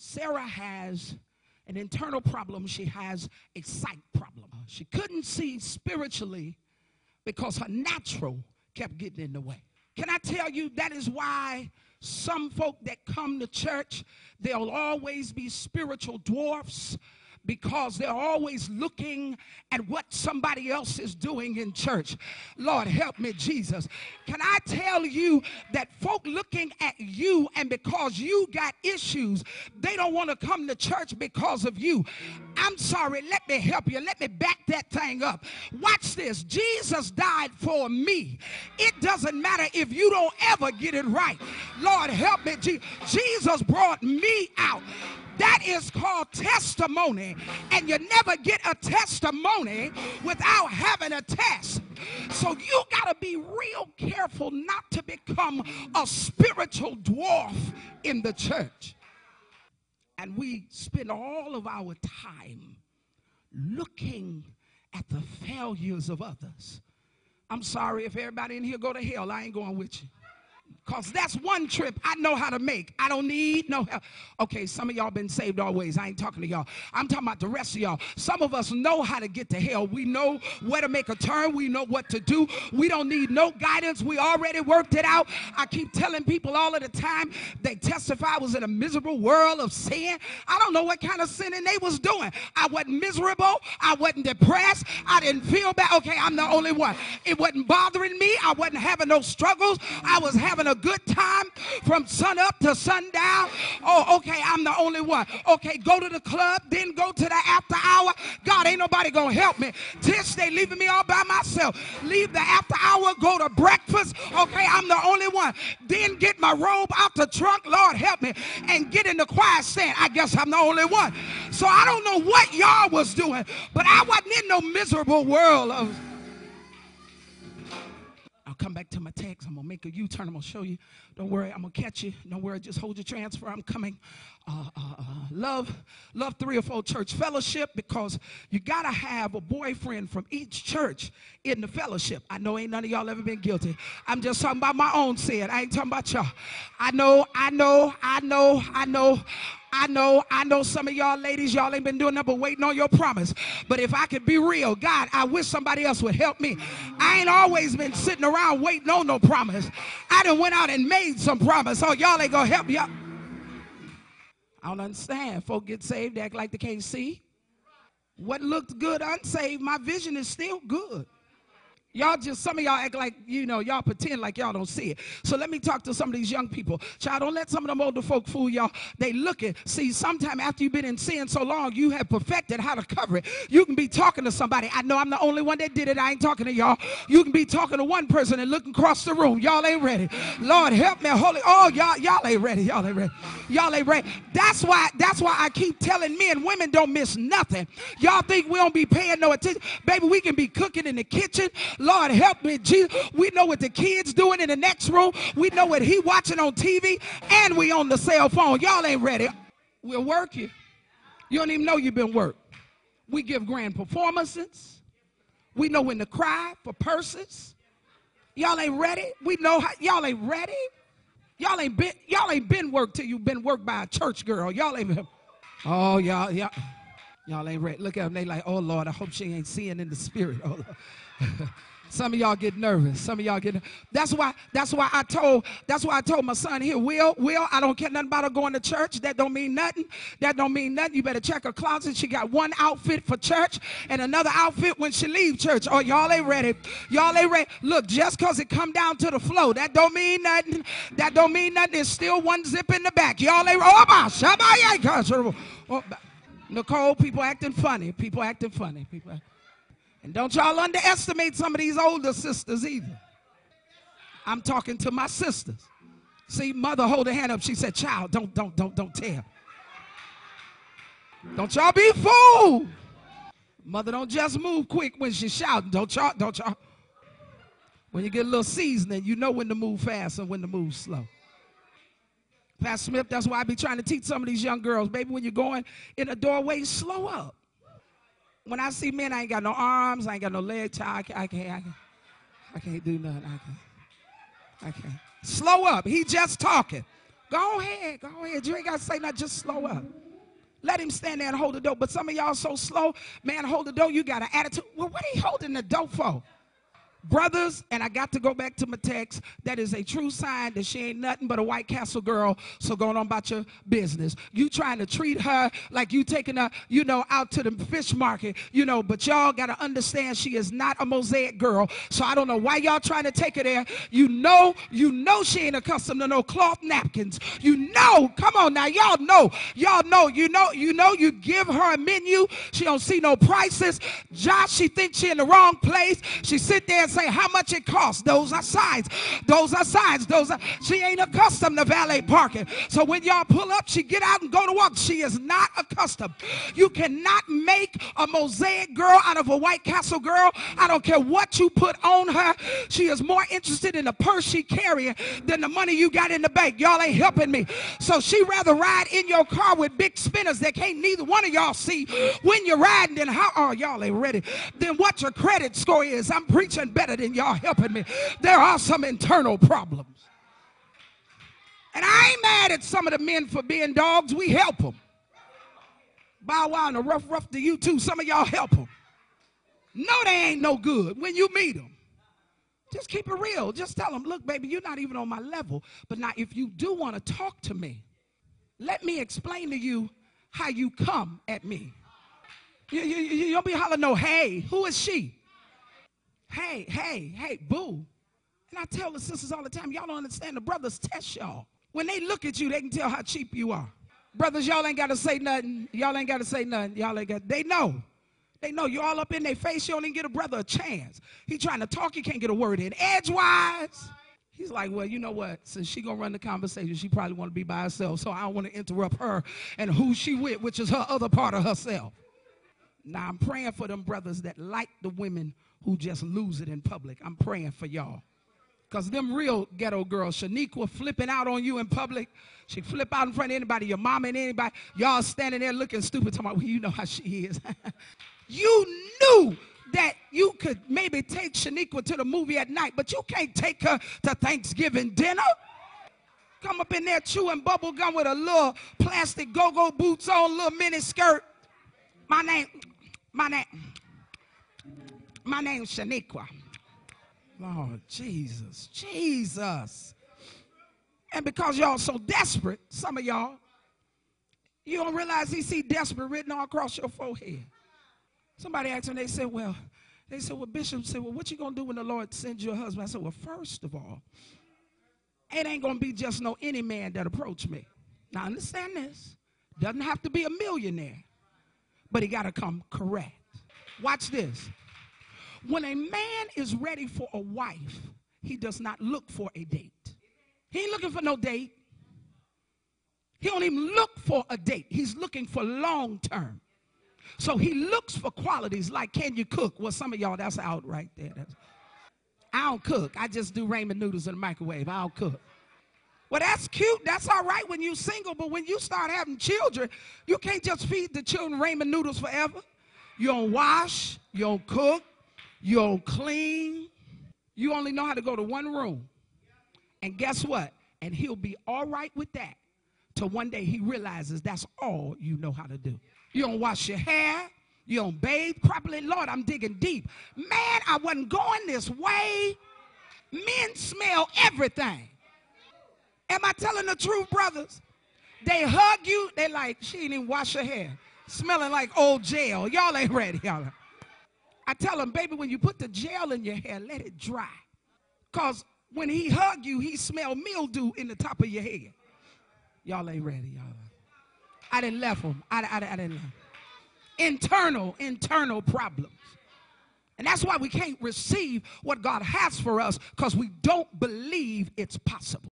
Sarah has an internal problem. She has a sight problem. She couldn't see spiritually because her natural kept getting in the way. Can I tell you, that is why some folk that come to church, they'll always be spiritual dwarfs, because they're always looking at what somebody else is doing in church. Lord, help me, Jesus. Can I tell you that folk looking at you, and because you got issues, they don't want to come to church because of you. I'm sorry, let me help you. Let me back that thing up. Watch this. Jesus died for me. It doesn't matter if you don't ever get it right. Lord, help me, Jesus brought me out. That is called testimony, and you never get a testimony without having a test. So you got to be real careful not to become a spiritual dwarf in the church. And we spend all of our time looking at the failures of others. I'm sorry if everybody in here go to hell, I ain't going with you. Because that's one trip I know how to make. I don't need no help. Okay, some of y'all been saved always. I ain't talking to y'all. I'm talking about the rest of y'all. Some of us know how to get to hell. We know where to make a turn. We know what to do. We don't need no guidance. We already worked it out. I keep telling people all of the time, they testify I was in a miserable world of sin. I don't know what kind of sinning they was doing. I wasn't miserable. I wasn't depressed. I didn't feel bad. Okay, I'm the only one. It wasn't bothering me. I wasn't having no struggles. I was having a good time from sun up to sundown. Oh, okay, I'm the only one. Okay, go to the club, then go to the after hour. God, ain't nobody gonna help me. Tish, they leaving me all by myself. Leave the after hour, go to breakfast. Okay, I'm the only one. Then get my robe out the trunk, Lord help me, and get in the choir stand. I guess I'm the only one. So I don't know what y'all was doing, but I wasn't in no miserable world of... I'll come back to my text. I'm going to make a U-turn. I'm going to show you. Don't worry. I'm going to catch you. Don't worry. Just hold your transfer. I'm coming. Love 3 or 4 church fellowship, because you got to have a boyfriend from each church in the fellowship. I know ain't none of y'all ever been guilty. I'm just talking about my own sin. I ain't talking about y'all. I know some of y'all ladies, y'all ain't been doing nothing but waiting on your promise. But if I could be real, God, I wish somebody else would help me. I ain't always been sitting around waiting on no promise. I done went out and made some promise. Oh, y'all ain't gonna help me. I don't understand. Folk get saved, act like they can't see. What looked good unsaved, my vision is still good. Y'all just, some of y'all act like, you know, y'all pretend like y'all don't see it. So let me talk to some of these young people. Child, don't let some of them older folk fool y'all. They looking. See, sometime after you've been in sin so long, you have perfected how to cover it. You can be talking to somebody. I know I'm the only one that did it. I ain't talking to y'all. You can be talking to one person and looking across the room. Y'all ain't ready. Lord, help me. Holy, oh, y'all ain't ready. Y'all ain't ready. Y'all ain't ready. That's why I keep telling men, women don't miss nothing. Y'all think we don't be paying no attention. Baby, we can be cooking in the kitchen. Lord help me, Jesus. We know what the kids doing in the next room. We know what he watching on TV, and we on the cell phone. Y'all ain't ready. We'll work you. You don't even know you've been worked. We give grand performances. We know when to cry for purses. Y'all ain't ready. We know how, y'all ain't ready. Y'all ain't been worked till you've been worked by a church girl. Y'all ain't been. Oh, y'all ain't ready. Look at them. They like, oh Lord, I hope she ain't seeing in the spirit. Oh, Lord. Some of y'all get nervous. Some of y'all get. That's why I told my son here, Will, I don't care nothing about her going to church. That don't mean nothing. That don't mean nothing. You better check her closet. She got one outfit for church and another outfit when she leave church. Oh, y'all ain't ready. Y'all ain't ready. Look, just because it come down to the flow, that don't mean nothing. That don't mean nothing. There's still one zip in the back. Y'all ain't. Oh, Nicole, people acting funny. People acting funny. And don't y'all underestimate some of these older sisters either. I'm talking to my sisters. See, mother hold her hand up. She said, child, don't tell. Don't y'all be fooled. Mother don't just move quick when she's shouting. Don't y'all. When you get a little seasoning, you know when to move fast and when to move slow. Pastor Smith, that's why I be trying to teach some of these young girls, baby, when you're going in a doorway, slow up. When I see men, I ain't got no arms, I ain't got no legs, I can't do nothing. I can't. Slow up. He just talking. Go ahead. Go ahead. You ain't got to say nothing. Just slow up. Let him stand there and hold the door. But some of y'all so slow. Man, hold the door. You got an attitude. Well, what are you holding the door for? Brothers, and I got to go back to my text, that is a true sign that she ain't nothing but a White Castle girl, so going on about your business. You trying to treat her like you taking her, out to the fish market, but y'all got to understand she is not a Mosaic girl, so I don't know why y'all trying to take her there. You know she ain't accustomed to no cloth napkins. Come on now, y'all know, you give her a menu, she don't see no prices. Josh, she thinks she in the wrong place. She sit there and say how much it costs. Those are signs. She ain't accustomed to valet parking. So when y'all pull up, she get out and go to work. She is not accustomed. You cannot make a Mosaic girl out of a White Castle girl. I don't care what you put on her. She is more interested in the purse she carrying than the money you got in the bank. Y'all ain't helping me. So she rather ride in your car with big spinners that can't neither one of y'all see when you're riding. Then y'all ain't ready. Then what your credit score is. I'm preaching better than y'all helping me. There are some internal problems. And I ain't mad at some of the men for being dogs. We help them. Bow Wow and the rough to you too. Some of y'all help them. No, they ain't no good when you meet them. Just keep it real. Just tell them, look, baby, you're not even on my level. But now if you do want to talk to me, let me explain to you how you come at me. You don't be hollering, no, hey, who is she? Hey, boo. And I tell the sisters all the time, y'all don't understand, the brothers test y'all. When they look at you, they can tell how cheap you are. Brothers, y'all ain't got to say nothing. They know. They know you all up in their face. You don't even get a brother a chance. He trying to talk, he can't get a word in. Edgewise. He's like, well, you know what? Since she going to run the conversation, she probably want to be by herself, so I don't want to interrupt her and who she with, which is her other part of herself. Now, I'm praying for them brothers that like the women who just lose it in public. I'm praying for y'all. Because them real ghetto girls, Shaniqua flipping out on you in public. She flip out in front of anybody, your mama and anybody. Y'all standing there looking stupid, talking about, well, you know how she is. You knew that you could maybe take Shaniqua to the movie at night, but you can't take her to Thanksgiving dinner. Come up in there chewing bubble gum with a little plastic go-go boots on, little mini skirt. My name's Shaniqua. Lord Jesus. And because y'all so desperate, some of y'all, you don't realize he see desperate written all across your forehead. Somebody asked me, they said, well, Bishop said, well, what you going to do when the Lord sends you a husband? I said, well, first of all, it ain't going to be just any man that approach me. Now, understand this. Doesn't have to be a millionaire, but he got to come correct. Watch this. When a man is ready for a wife, he does not look for a date. He ain't looking for no date. He don't even look for a date. He's looking for long term. So he looks for qualities like, can you cook? Well, some of y'all, that's out right there. I don't cook. I just do ramen noodles in the microwave. I don't cook. Well, that's cute. That's all right when you're single. But when you start having children, you can't just feed the children ramen noodles forever. You don't wash. You don't cook. You don't clean. You only know how to go to one room. And guess what? And he'll be all right with that till one day he realizes that's all you know how to do. You don't wash your hair. You don't bathe properly. Lord, I'm digging deep. Man, I wasn't going this way. Men smell everything. Am I telling the truth, brothers? They hug you. They like, she didn't even wash her hair. Smelling like old gel. Y'all ain't ready, y'all. I tell them, baby, when you put the gel in your hair, let it dry. Because when he hug you, he smell mildew in the top of your head. Y'all ain't ready, y'all. I didn't left them. I didn't left. Internal problems. And that's why we can't receive what God has for us, because we don't believe it's possible.